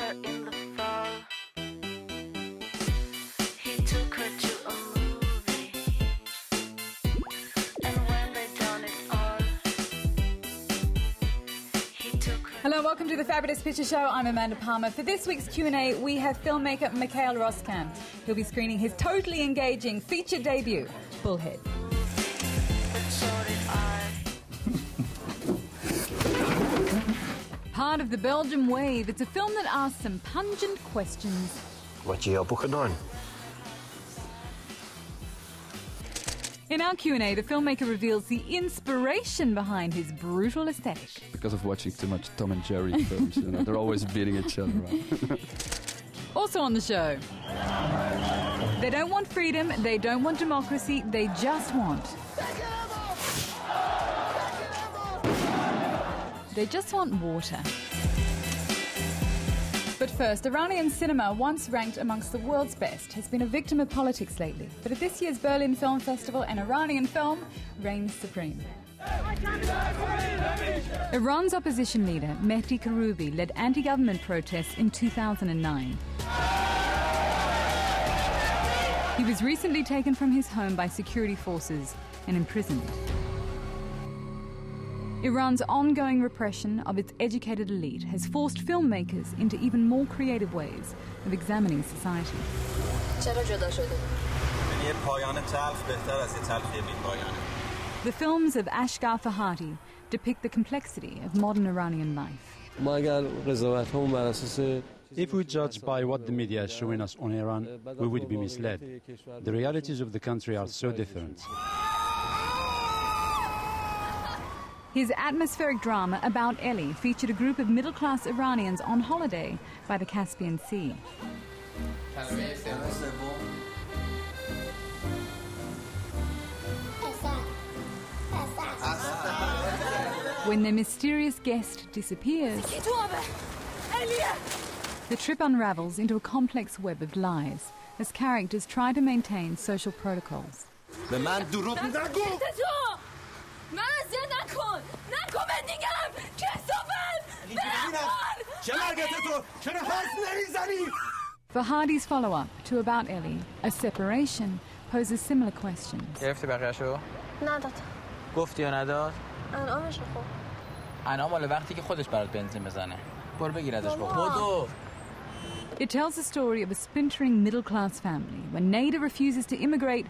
her in the fall. He took her to a movie, and when they done it all, he took her. Hello, welcome to the Fabulous Picture Show. I'm Amanda Palmer. For this week's Q&A, we have filmmaker Michaël Roskam. He'll be screening his totally engaging feature debut, Bullhead. But so did I. Part of the Belgian Wave, it's a film that asks some pungent questions. Wat je hebt gedaan? In our Q&A, the filmmaker reveals the inspiration behind his brutal aesthetic. Because of watching too much Tom and Jerry films, they're always beating each other up. Also on the show, they don't want freedom, they don't want democracy, they just want... They just want water. But first, Iranian cinema, once ranked amongst the world's best, has been a victim of politics lately. But at this year's Berlin Film Festival, an Iranian film reigns supreme. Iran's opposition leader, Mehdi Karoubi, led anti-government protests in 2009. He was recently taken from his home by security forces and imprisoned. Iran's ongoing repression of its educated elite has forced filmmakers into even more creative ways of examining society. The films of Asghar Farhadi depict the complexity of modern Iranian life. If we judge by what the media is showing us on Iran, we would be misled. The realities of the country are so different. His atmospheric drama About Ellie featured a group of middle-class Iranians on holiday by the Caspian Sea. When their mysterious guest disappears, the trip unravels into a complex web of lies as characters try to maintain social protocols. Farhadi's follow-up to About Ellie, A Separation, poses similar questions. It tells the story of a splintering middle-class family. When Nada refuses to immigrate,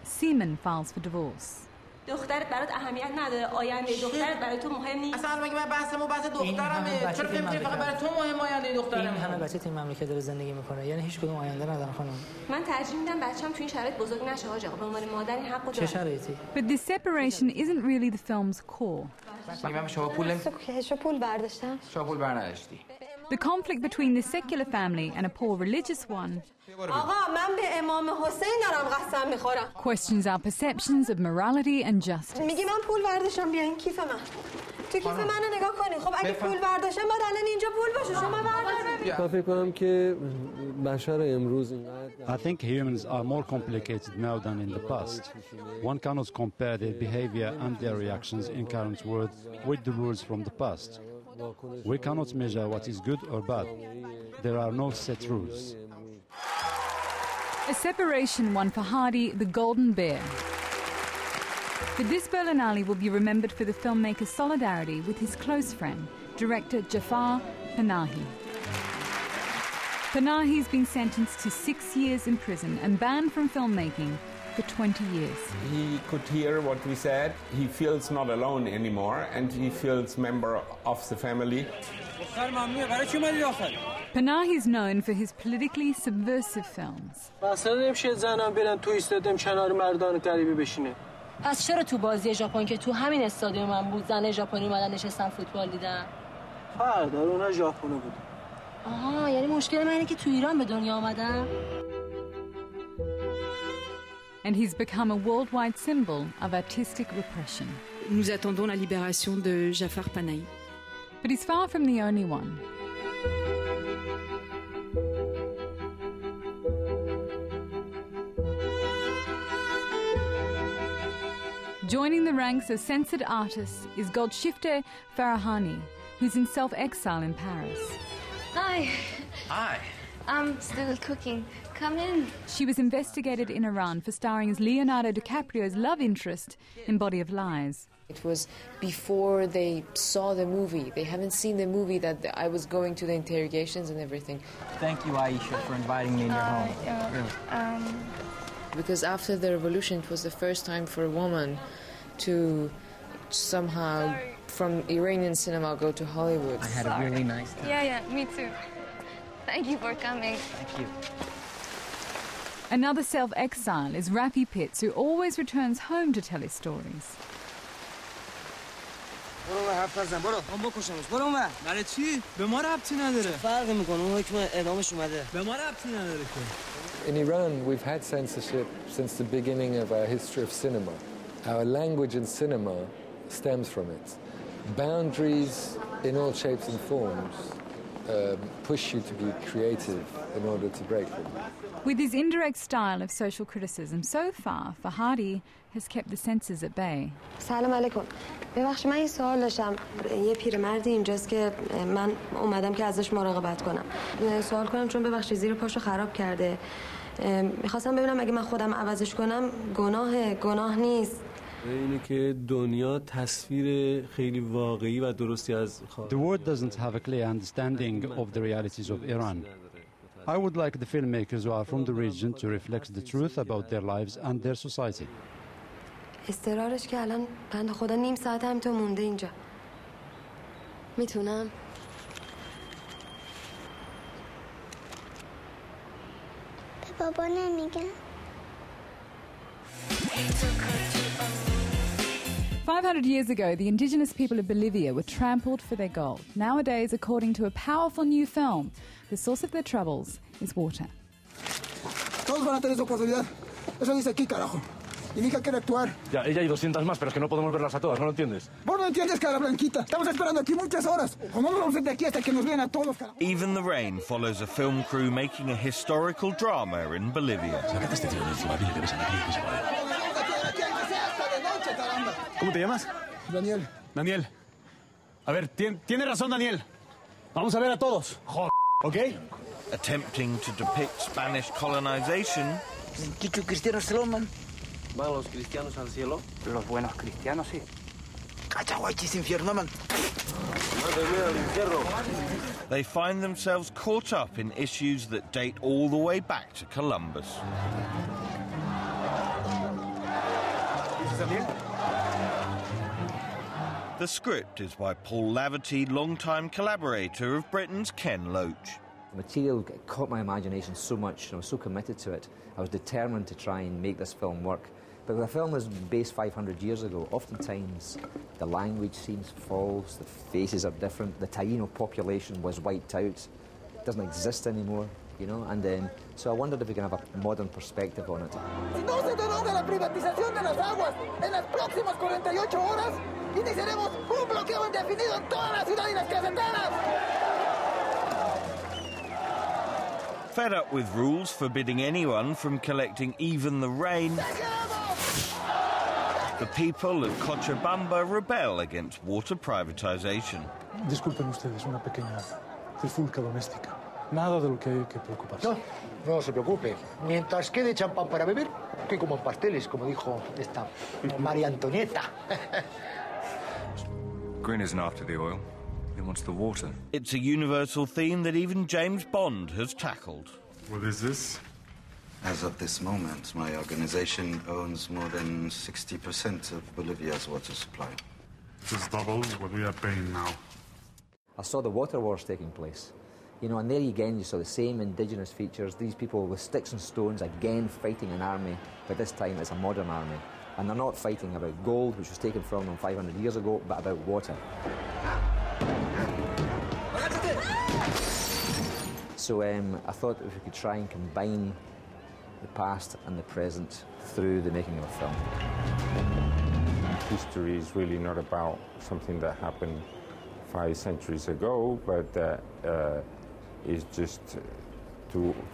Seaman files for divorce. دخترت برات اهمیت نداره آینده دخترت برای تو مهم نیست اصلا مگه من بحثمون بحث دخترمه چرا فکر می‌کنی فقط برای تو مهم آینده دخترمه این همه بچه تو این مملکت داره زندگی میکنه یعنی هیچ کدوم آینده نداره خانم من ترجیح میدم بچه‌م تو این شرایط بزرگ نشه حاج آقا به عنوان مادر این حقو داره چه شرایطی But this separation isn't really the film's core. مگه من شما پول برداشتم شما پول برداشتی The conflict between the secular family and a poor religious one questions our perceptions of morality and justice. I think humans are more complicated now than in the past. One cannot compare their behavior and their reactions in current world with the rules from the past. We cannot measure what is good or bad. There are no set rules. A Separation won Farhadi the Golden Bear. But this Berlinale will be remembered for the filmmaker's solidarity with his close friend, director Jafar Panahi. Panahi's been sentenced to 6 years in prison and banned from filmmaking for 20 years. He could hear what we said. He feels not alone anymore and he feels member of the family. Panahi is known for his politically subversive films. پس چرا تو بازی ژاپن که تو همین استادیوم من بود زن ژاپنی اومدن نشستن فوتبال دیدن؟ فرق داره اونها ژاپنی بود. آها یعنی مشکل من اینه که تو ایران به دنیا آمدم؟ And he's become a worldwide symbol of artistic repression. Nous attendons la libération de Jafar Panahi. But he's far from the only one. Joining the ranks of censored artists is Goldshifteh Farahani, who's in self-exile in Paris. Hi. Hi. I'm still cooking. Come in. She was investigated in Iran for starring as Leonardo DiCaprio's love interest in Body of Lies. It was before they saw the movie. They haven't seen the movie that I was going to the interrogations and everything. Thank you, Aisha, for inviting me in your home. Because after the revolution, it was the first time for a woman to somehow, from Iranian cinema, go to Hollywood. I had a really nice time. Yeah, me too. Thank you for coming. Thank you. Another self-exile is Rafi Pitts, who always returns home to tell his stories. In Iran, we've had censorship since the beginning of our history of cinema. Our language in cinema stems from it. Boundaries in all shapes and forms push you to be creative in order to break them. With his indirect style of social criticism, so far, Farhadi has kept the censors at bay. سلام علیکم. ببخشید من یه سوال داشتم. یه پیرمردی اینجاست که من اومدم که ازش مراقبت کنم. سوال کنم چون ببخشید زیر پاشو خراب کرده. می‌خواستم ببینم اگه من خودم عوضش کنم گناه نیست. اینه که دنیا تصویر خیلی واقعی و درستی از The world doesn't have a clear understanding of the realities of Iran. I would like the filmmakers who are from the region to reflect the truth about their lives and their society. استرارش که الان بنده خدا نیم ساعت هم تو مونده اینجا. میتونم؟ به بابا نمیگم. 500 years ago, the indigenous people of Bolivia were trampled for their gold. Nowadays, according to a powerful new film, the source of their troubles is water. Todos van a tener esa oportunidad. Eso dice aquí, carajo. Y Nika quiere actuar. Ya, ella y 200 más, pero es que no podemos verlas a todas, ¿no lo entiendes? Vos no entiendes, cara blanquita. Estamos esperando aquí muchas horas. O no nos vamos a ir de aquí hasta que nos vean a todos, carajo. Even the Rain follows a film crew making a historical drama in Bolivia. ¿Cómo te llamas? Daniel. Daniel. A ver, tiene razón, Daniel. Vamos a ver a todos. Joder, ¿ok? Attempting to depict Spanish colonization. cristianos se lo man. ¿Van los cristianos al cielo? Los buenos cristianos, sí. Cachahuachis, infierno, man. They find themselves caught up in issues that date all the way back to Columbus. The script is by Paul Laverty, longtime collaborator of Britain's Ken Loach. The material caught my imagination so much, and I was so committed to it. I was determined to try and make this film work. But the film was based 500 years ago. Oftentimes, the language seems false, the faces are different, the Taino population was wiped out, it doesn't exist anymore, you know, and so I wondered if we can have a modern perspective on it. Si no se deroga la privatización de las aguas en las próximas 48 horas, iniciaremos un bloqueo indefinido en toda la ciudad y las caseteras. Fed up with rules forbidding anyone from collecting even the rain, the people of Cochabamba rebel against water privatization. Disculpen ustedes, una pequeña trifulca doméstica. Nada de lo que hay que preocuparse. No se preocupe. Mientras quede champán para beber, que como pasteles, como dijo esta María Antonieta. Green isn't after the oil. He wants the water. It's a universal theme that even James Bond has tackled. What is this? As of this moment, my organization owns more than 60% of Bolivia's water supply. This doubles what we are paying now. I saw the water wars taking place. You know, and there again you saw the same indigenous features, these people with sticks and stones again fighting an army, but this time it's a modern army. And they're not fighting about gold, which was taken from them 500 years ago, but about water. So I thought if we could try and combine the past and the present through the making of a film. History is really not about something that happened 5 centuries ago, but it's just,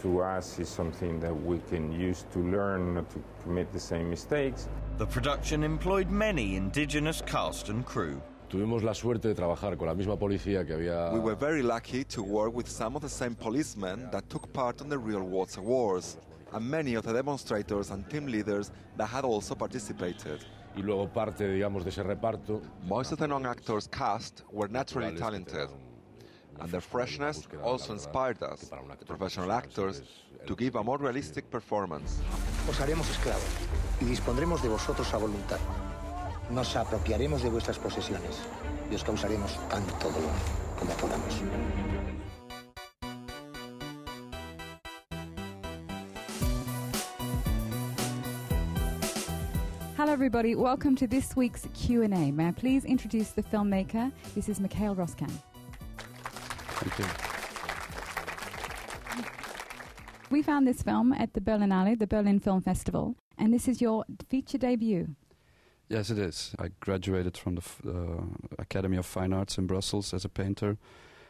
to us, is something that we can use to learn not to commit the same mistakes. The production employed many indigenous cast and crew. Tuvimos la suerte de trabajar con la misma policía que había... We were very lucky to work with some of the same policemen that took part in the real water wars, and many of the demonstrators and team leaders that had also participated. Y luego parte, digamos, de ese reparto... Most of the non-actors cast were naturally talented, and their freshness also inspired us, the professional actors, to give a more realistic performance. Os haremos esclavos y dispondremos de vosotros a voluntad. Nos apropiaremos de vuestras posesiones y os causaremos tanto dolor como podamos. Hello everybody, welcome to this week's Q&A. May I please introduce the filmmaker? This is Michaël Roskam. Thank you. We found this film at the Berlinale, the Berlin Film Festival, and this is your feature debut. Yes, it is. I graduated from the Academy of Fine Arts in Brussels as a painter.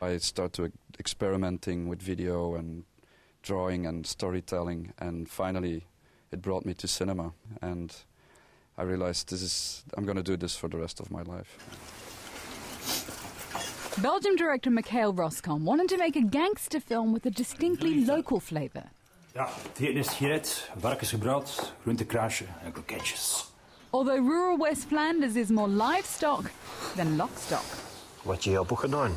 I started experimenting with video and drawing and storytelling, and finally it brought me to cinema. And I realized I'm going to do this for the rest of my life. Belgian director Michaël Roskam wanted to make a gangster film with a distinctly local flavour. Ja, het eten is gereed, varkensgebrood, groentekraasje en kroketjes. Although rural West Flanders is more livestock than lockstock. Wat je hebt ook gedaan.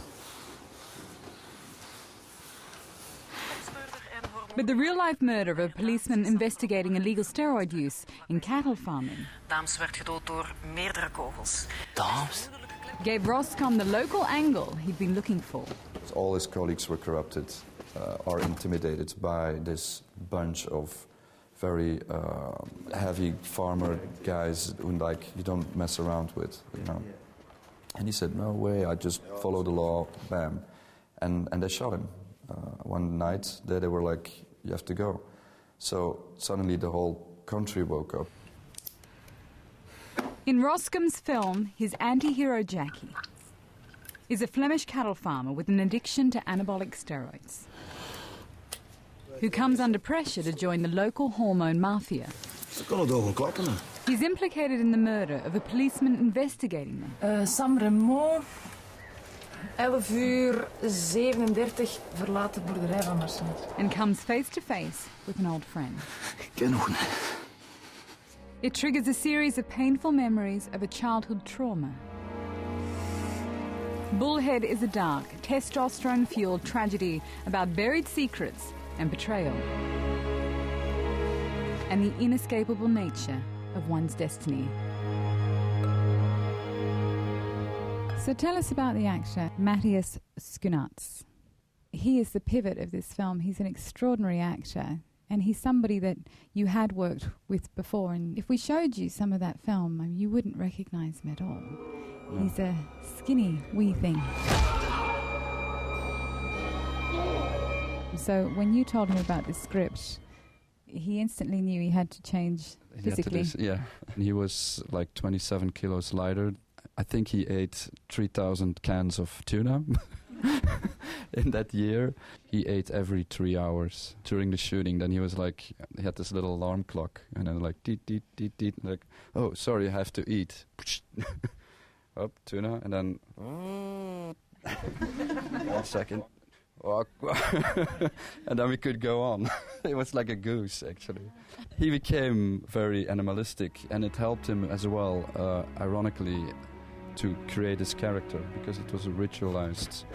But the real-life murder of a policeman investigating illegal steroid use in cattle farming. Daams werd gedood door meerdere kogels. Daams? Gave Roskam the local angle he'd been looking for. All his colleagues were corrupted or intimidated by this bunch of very heavy farmer guys who, like, you don't mess around with, you know. And he said, no way, I just follow the law, bam. And they shot him. One night, they were like, you have to go. So suddenly the whole country woke up. In Roskam's film, his anti-hero Jackie is a Flemish cattle farmer with an addiction to anabolic steroids, who comes under pressure to join the local hormone mafia. He's implicated in the murder of a policeman investigating them. Sam Raymond, 11:37 verlaat de boerderij van Marcel. And comes face to face with an old friend. It triggers a series of painful memories of a childhood trauma. Bullhead is a dark, testosterone-fueled tragedy about buried secrets and betrayal, and the inescapable nature of one's destiny. So tell us about the actor, Matthias Schoenaerts. He is the pivot of this film. He's an extraordinary actor, and he's somebody that you had worked with before. And if we showed you some of that film, you wouldn't recognize him at all. No. He's a skinny, wee thing. So when you told him about the script, he instantly knew he had to change physically. Yeah, and he was like 27 kilos lighter. I think he ate 3,000 cans of tuna in that year. He ate every 3 hours during the shooting. Then he was like, he had this little alarm clock, and then like, deet, deet, deet, deet, like, oh, sorry, I have to eat. Up, tuna, and then, 1 second. And then we could go on. It was like a goose, actually. He became very animalistic, and it helped him as well, ironically, to create his character, because it was a ritualized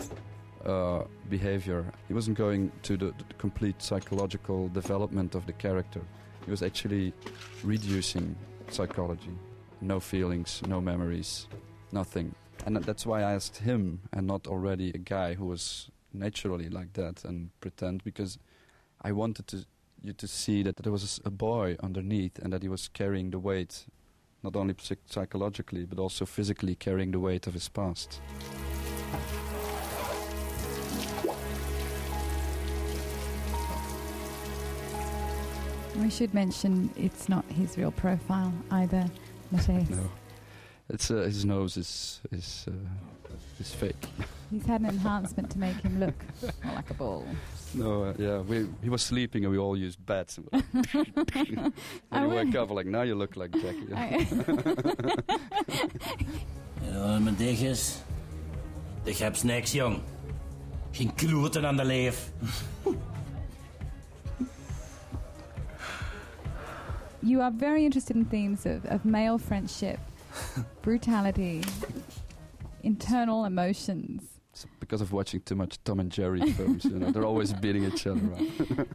behavior. He wasn't going to the complete psychological development of the character. He was actually reducing psychology. No feelings, no memories, nothing. And that's why I asked him, and not already a guy who was naturally like that and pretend, because I wanted you to see that there was a boy underneath, and that he was carrying the weight, not only psychologically, but also physically carrying the weight of his past. We should mention it's not his real profile either, Matthias. No, it's his nose is fake. He's had an enhancement to make him look more like a ball. No, yeah, he was sleeping and we all used bats. And he wake up like, now you look like Jackie. Ja, mijn ding is... Ik heb niks, jong. Geen kloten aan de leef. You are very interested in themes of male friendship, brutality, internal emotions. It's because of watching too much Tom and Jerry films, you know, they're always beating each other up.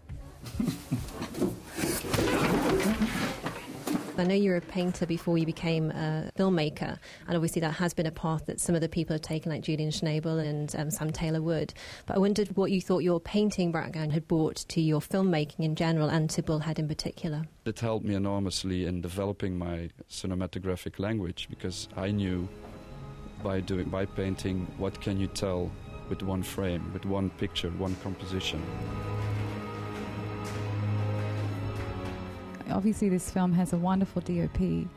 I know you were a painter before you became a filmmaker, and obviously that has been a path that some of the people have taken, like Julian Schnabel and Sam Taylor-Wood. But I wondered what you thought your painting background had brought to your filmmaking in general and to Bullhead in particular. It helped me enormously in developing my cinematographic language, because I knew by painting what can you tell with one frame, with one picture, one composition. Obviously, this film has a wonderful DOP.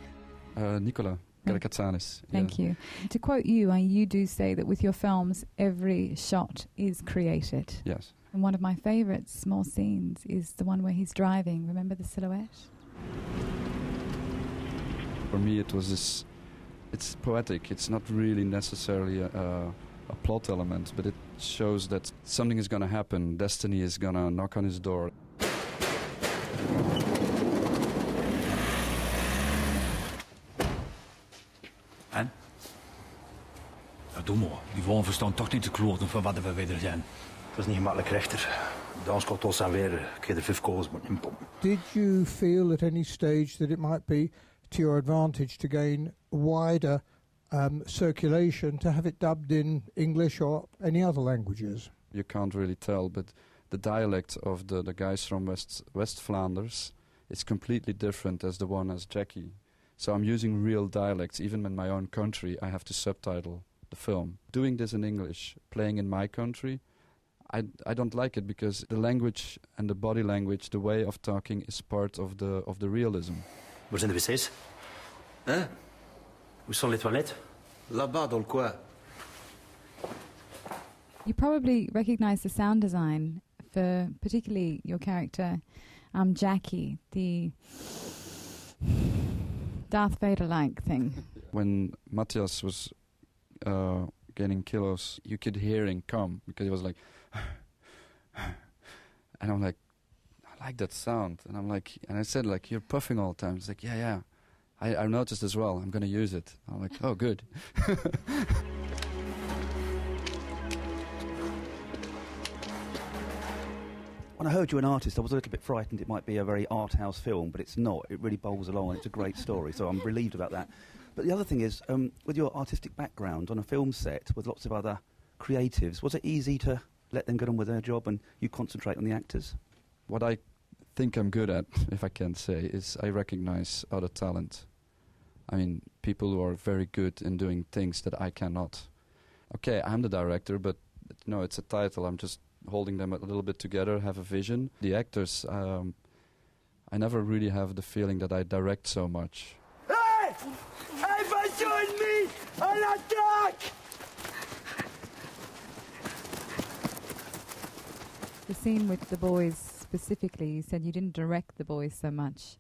Nicola Karakatsanis. Thank you. To quote you, you do say that with your films, every shot is created. Yes. And one of my favourite small scenes is the one where he's driving. Remember the silhouette? For me, it was this... It's poetic. It's not really necessarily a plot element, but it shows that something is going to happen. Destiny is going to knock on his door. En? Ja, doe maar. Die wonen verstaan toch niet te kloten van wat we verder zijn. Het is niet gemakkelijk rechter. De aanschot zijn weer. Ik heb er 5 kogels moeten inpompen. Did you feel at any stage that it might be to your advantage to gain wider circulation, to have it dubbed in English or any other languages? You can't really tell, but the dialect of the guys from West Flanders is completely different as the one as Jackie. So I'm using real dialects. Even in my own country, I have to subtitle the film. Doing this in English, playing in my country, I don't like it, because the language and the body language, the way of talking, is part of the realism. Waar zijn de wc's? Hein? Où sont les toilettes? Là-bas, dans le coin. You probably recognise the sound design for particularly your character, Jackie, the Darth Vader-like thing. When Matthias was gaining kilos, you could hear him come, because he was like... and I'm like, I like that sound. And I'm like, and I said, like, you're puffing all the time. He's like, yeah. I noticed as well. I'm going to use it. I'm like, oh, good. When I heard you were an artist, I was a little bit frightened it might be a very art house film, but it's not. It really bowls along, and it's a great story, so I'm relieved about that. But the other thing is, with your artistic background on a film set with lots of other creatives, was it easy to let them get on with their job and you concentrate on the actors? What I think I'm good at, if I can say, is I recognize other talent. I mean, people who are very good in doing things that I cannot. Okay, I'm the director, but no, it's a title. I'm just holding them a little bit together, have a vision. The actors, I never really have the feeling that I direct so much. Hey! Hey, join me! On attack! The scene with the boys specifically, you said you didn't direct the boys so much.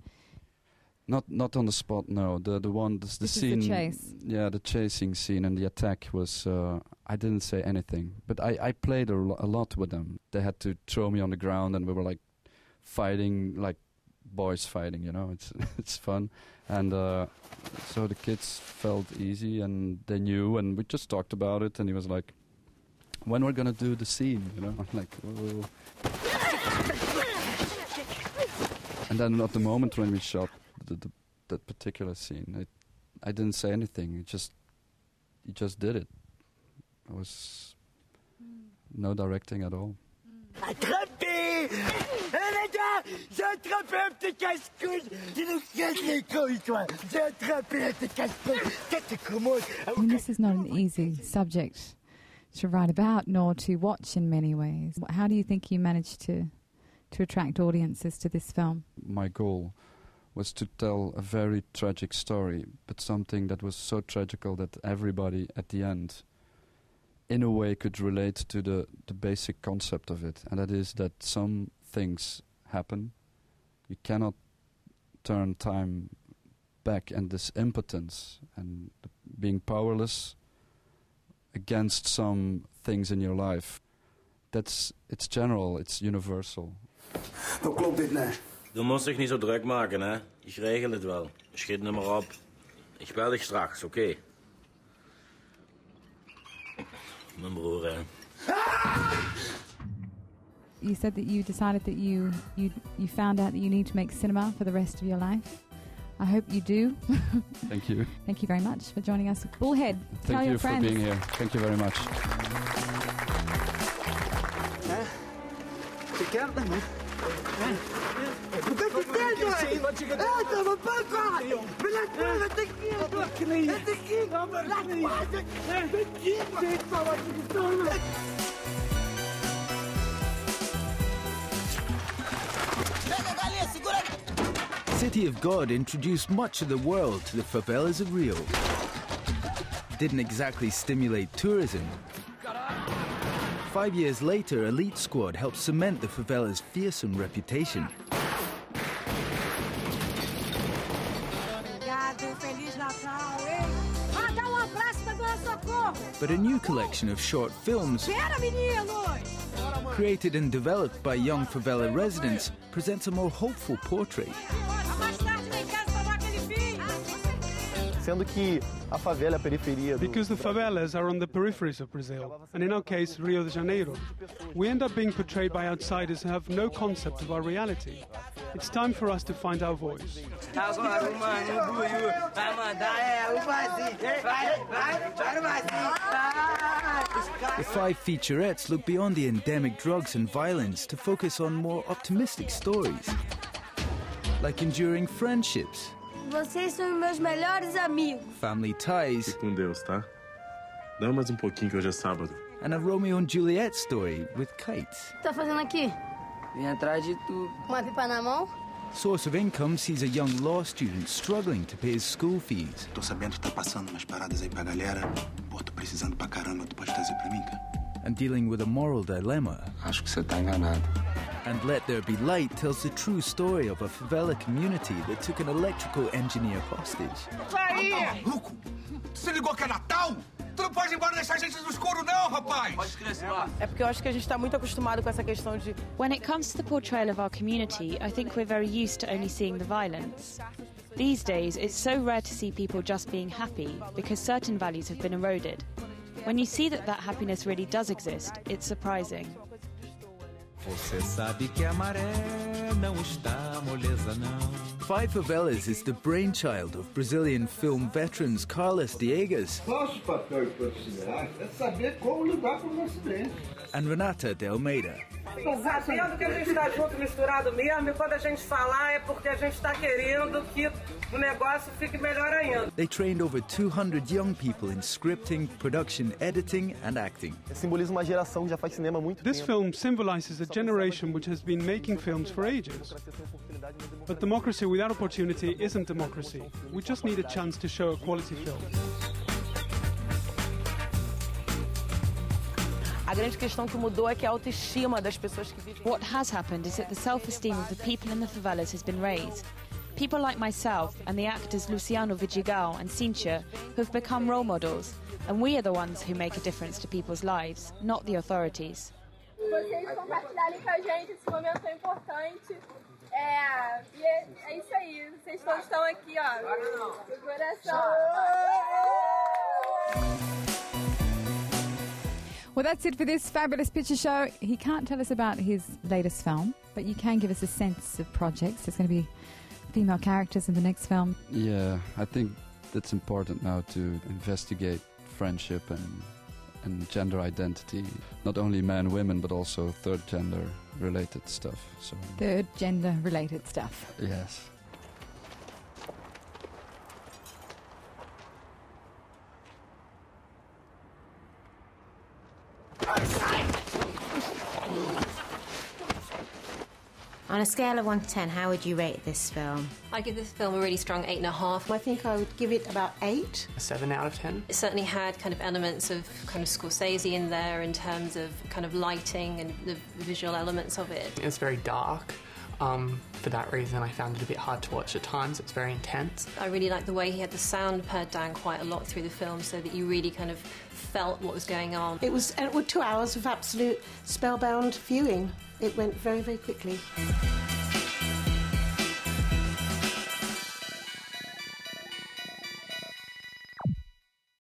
Not on the spot, no. The scene. Is the chase. Yeah, the chasing scene and the attack was. I didn't say anything, but I played a lot with them. They had to throw me on the ground, and we were like fighting, like boys fighting. You know, it's fun, and so the kids felt easy, and they knew, and we just talked about it, and he was like, "When we're gonna do the scene?" You know, I'm like, "Whoa." And then at the moment when we shot that particular scene, I didn't say anything. He just did it. I was no directing at all. Attrapez! Hé les gars, j'ai attrapé un petit casse-couille! Il nous casse les couilles, toi! J'ai attrapé un petit casse-couille! I mean, this is not an easy subject to write about, nor to watch in many ways. How do you think you managed to attract audiences to this film? My goal was to tell a very tragic story, but something that was so tragical that everybody at the end, in a way, could relate to the basic concept of it, and that is that some things happen. You cannot turn time back, and this impotence and being powerless against some things in your life. It's general, it's universal. Dan klopt dit, nee. Du musst dich nicht so druk maken, hè? Ich regel het wel. Schiet nu maar op. Ich bel dich straks, okay? Mijn broer, hè? You said that you decided that you found out that you need to make cinema for the rest of your life. I hope you do. Thank you. Thank you very much for joining us. Bullhead, tell your friends. Thank you for being here. Thank you very much. Je kent hem, hè? Wat heb je tijd, hoor? Wat je gedaan hebt? Wat pak aan! Laat me, wat ik hier doe! Laat knieën! Laat ik hier! Laat me, wat ik hier doe! Dit is wat je gedaan hebt! City of God introduced much of the world to the favelas of Rio. Didn't exactly stimulate tourism. 5 years later, Elite Squad helped cement the favela's fearsome reputation. But a new collection of short films, created and developed by young favela residents, presents a more hopeful portrait. Because the favelas are on the peripheries of Brazil, and in our case, Rio de Janeiro, we end up being portrayed by outsiders who have no concept of our reality. It's time for us to find our voice. The 5 featurettes look beyond the endemic drugs and violence to focus on more optimistic stories, like enduring friendships, vocês são meus melhores amigos, family ties, Fique com Deus, tá? Dá mais pouquinho que hoje é sábado. and a Romeo and Juliet story with kites. O que tá fazendo aqui? Vim atrás de tu. Uma pipa na mão? Source of income sees a young law student struggling to pay his school fees. Tô sabendo que tá passando umas paradas aí pra galera. Pô, tô precisando pra caramba. Tu pode trazer pra mim, cara? And dealing with a moral dilemma. Acho que você tá enganado. And Let There Be Light tells the true story of a favela community that took an electrical engineer hostage. Aí! Maluco! Você ligou que é Natal? Tu não pode ir embora e deixar a gente no escuro, não, rapaz! Pode crescer. É porque eu acho que a gente está muito acostumado com essa questão de... When it comes to the portrayal of our community, I think we're very used to only seeing the violence. These days, it's so rare to see people just being happy because certain values have been eroded. When you see that happiness really does exist, it's surprising. Você sabe que a maré não está moleza, não. 5 Favelas is the brainchild of Brazilian film veterans Carlos Diegas Nosso papel para considerar é saber como lidar com o acidente. and Renata de Almeida. Sabendo que a gente está junto, misturado mesmo, e quando a gente falar é porque a gente está querendo que o negócio fique melhor ainda. They trained over 200 young people in scripting, production, editing and acting. Simboliza uma geração que já faz cinema há muito tempo. This film symbolizes a generation which has been making films for ages. But democracy without opportunity isn't democracy. We just need a chance to show a quality film. A grande questão que mudou é que a autoestima das pessoas que vivem. What has happened is that the self-esteem of the people in the favelas has been raised. People like myself and the actors Luciano Vidigal and Cíntia who have become role models, and we are the ones who make a difference to people's lives, not the authorities. Vocês compartilharem com a gente esse momento tão importante. É isso aí, vocês todos estão aqui, ó, no coração. Well, that's it for this fabulous picture show. He can't tell us about his latest film, but you can give us a sense of projects. There's going to be female characters in the next film. Yeah, I think that's important now to investigate friendship and gender identity. Not only men, women, but also third gender related stuff. So Third gender related stuff. yes. On a scale of 1 to 10, how would you rate this film? I give this film a really strong 8.5. I think I would give it about 8. A 7 out of 10. It certainly had kind of elements of kind of Scorsese in there in terms of kind of lighting and the visual elements of it. It's very dark. For that reason, I found it a bit hard to watch at times. It's very intense. I really liked the way he had the sound pared down quite a lot through the film so that you really kind of felt what was going on. It was 2 hours of absolute spellbound viewing. It went very, very quickly.